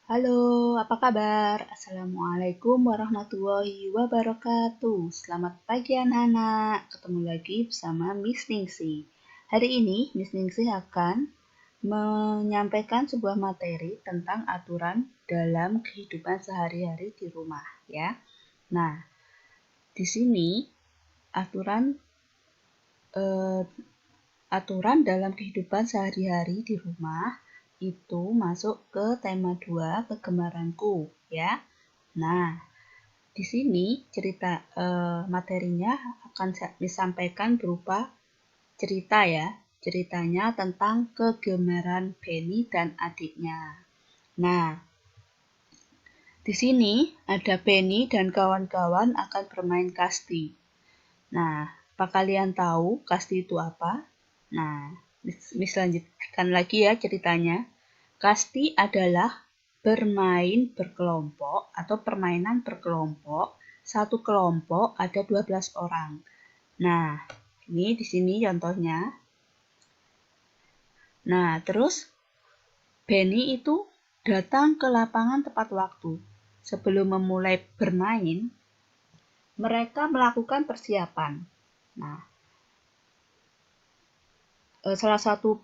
Halo, apa kabar? Assalamualaikum warahmatullahi wabarakatuh. Selamat pagi anak-anak. Ketemu lagi bersama Miss Ningsi. Hari ini Miss Ningsi akan menyampaikan sebuah materi tentang aturan dalam kehidupan sehari-hari di rumah, ya. Nah, di sini aturan eh, aturan dalam kehidupan sehari-hari di rumah itu masuk ke tema 2 kegemaranku, ya. Nah, di sini cerita materinya akan disampaikan berupa cerita, ya. Ceritanya tentang kegemaran Benny dan adiknya. Nah, di sini ada Benny dan kawan-kawan akan bermain kasti. Nah, apa kalian tahu kasti itu apa? Nah, lanjutkan lagi ya ceritanya. Kasti adalah bermain berkelompok atau permainan berkelompok. Satu kelompok ada 12 orang. Nah, ini di sini contohnya. Nah, terus Benny itu datang ke lapangan tepat waktu. Sebelum memulai bermain, mereka melakukan persiapan. Nah, salah satu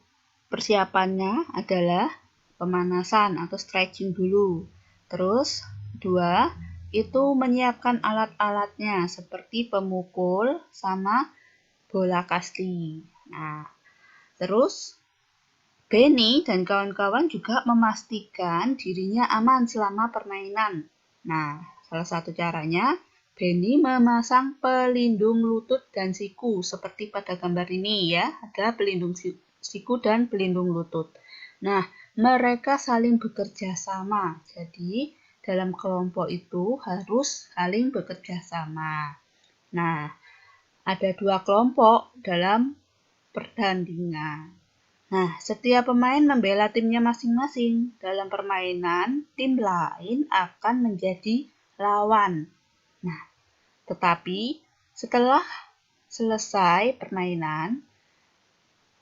persiapannya adalah pemanasan atau stretching dulu. Terus, dua, itu menyiapkan alat-alatnya seperti pemukul sama bola kasti. Nah, terus Benny dan kawan-kawan juga memastikan dirinya aman selama permainan. Nah, salah satu caranya Benny memasang pelindung lutut dan siku seperti pada gambar ini ya, ada pelindung siku dan pelindung lutut. Nah, mereka saling bekerja sama. Jadi, dalam kelompok itu harus saling bekerja sama. Nah, ada dua kelompok dalam pertandingan. Nah, setiap pemain membela timnya masing-masing. Dalam permainan, tim lain akan menjadi lawan. Nah, tetapi setelah selesai permainan,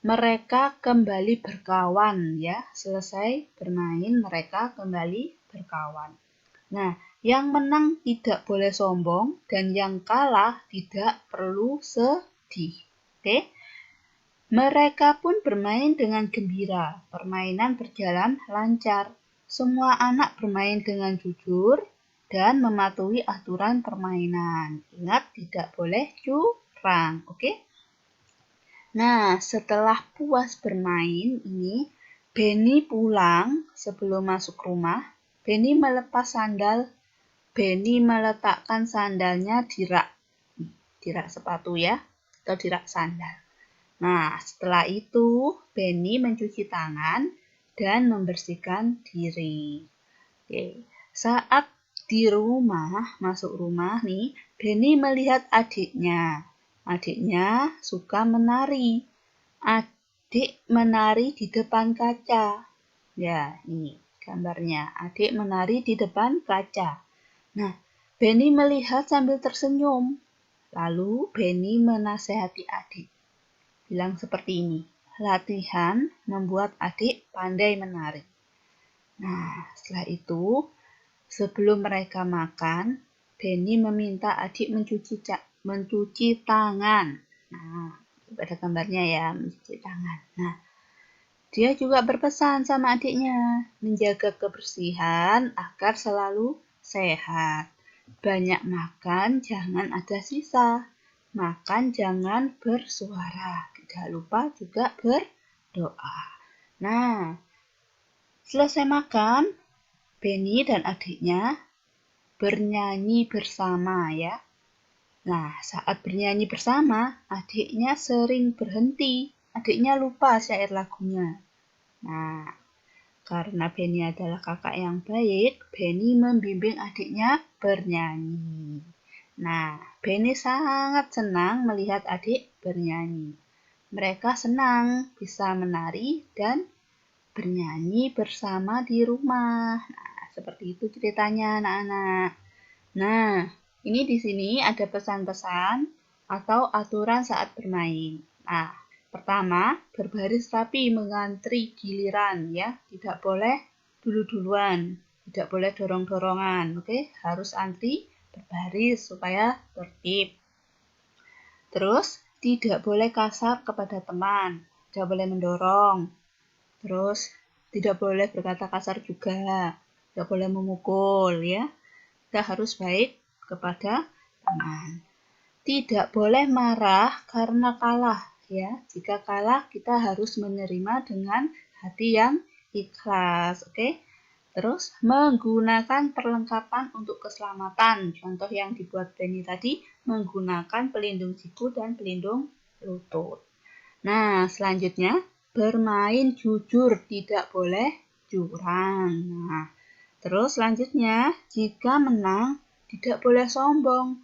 mereka kembali berkawan ya. Selesai bermain, mereka kembali berkawan. Nah, yang menang tidak boleh sombong dan yang kalah tidak perlu sedih. Oke? Mereka pun bermain dengan gembira. Permainan berjalan lancar. Semua anak bermain dengan jujur dan mematuhi aturan permainan. Ingat, tidak boleh curang, oke? Nah, setelah puas bermain ini, Benny pulang sebelum masuk rumah. Benny melepas sandal. Benny meletakkan sandalnya di rak sepatu ya, atau di rak sandal. Nah, setelah itu Benny mencuci tangan dan membersihkan diri. Oke. Saat di rumah, masuk rumah nih, Benny melihat adiknya. Adiknya suka menari. Adik menari di depan kaca. Ya, ini gambarnya. Adik menari di depan kaca. Nah, Benny melihat sambil tersenyum. Lalu Benny menasehati adik. Bilang seperti ini, latihan membuat adik pandai menari. Nah, setelah itu, sebelum mereka makan, Benny meminta adik mencuci tangan. Nah, pada gambarnya ya, mencuci tangan. Nah, dia juga berpesan sama adiknya, menjaga kebersihan agar selalu sehat. Banyak makan, jangan ada sisa. Makan jangan bersuara. Tidak lupa juga berdoa. Nah, selesai makan, Benny dan adiknya bernyanyi bersama ya. Nah, saat bernyanyi bersama, adiknya sering berhenti. Adiknya lupa syair lagunya. Nah, karena Benny adalah kakak yang baik, Benny membimbing adiknya bernyanyi. Nah, Benny sangat senang melihat adik bernyanyi. Mereka senang bisa menari dan bernyanyi bersama di rumah. Nah, seperti itu ceritanya anak-anak. Nah, ini di sini ada pesan-pesan atau aturan saat bermain. Nah, pertama, berbaris rapi mengantri giliran ya, tidak boleh dulu-duluan. Tidak boleh dorong-dorongan, oke? Harus antri berbaris supaya tertib. Terus, tidak boleh kasar kepada teman, tidak boleh mendorong. Terus, tidak boleh berkata kasar juga, tidak boleh memukul, ya. Kita harus baik kepada teman. Tidak boleh marah karena kalah, ya. Jika kalah, kita harus menerima dengan hati yang ikhlas, oke? Terus, menggunakan perlengkapan untuk keselamatan. Contoh yang dibuat Benny tadi, menggunakan pelindung siku dan pelindung lutut. Nah, selanjutnya, bermain jujur, tidak boleh curang. Nah, terus selanjutnya, jika menang, tidak boleh sombong.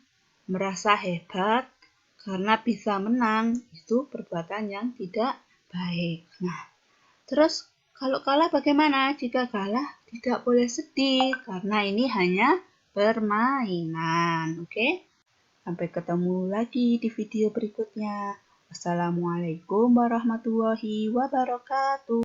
Merasa hebat karena bisa menang, itu perbuatan yang tidak baik. Nah, terus kalau kalah bagaimana? Jika kalah tidak boleh sedih karena ini hanya permainan. Oke? Sampai ketemu lagi di video berikutnya. Wassalamualaikum warahmatullahi wabarakatuh.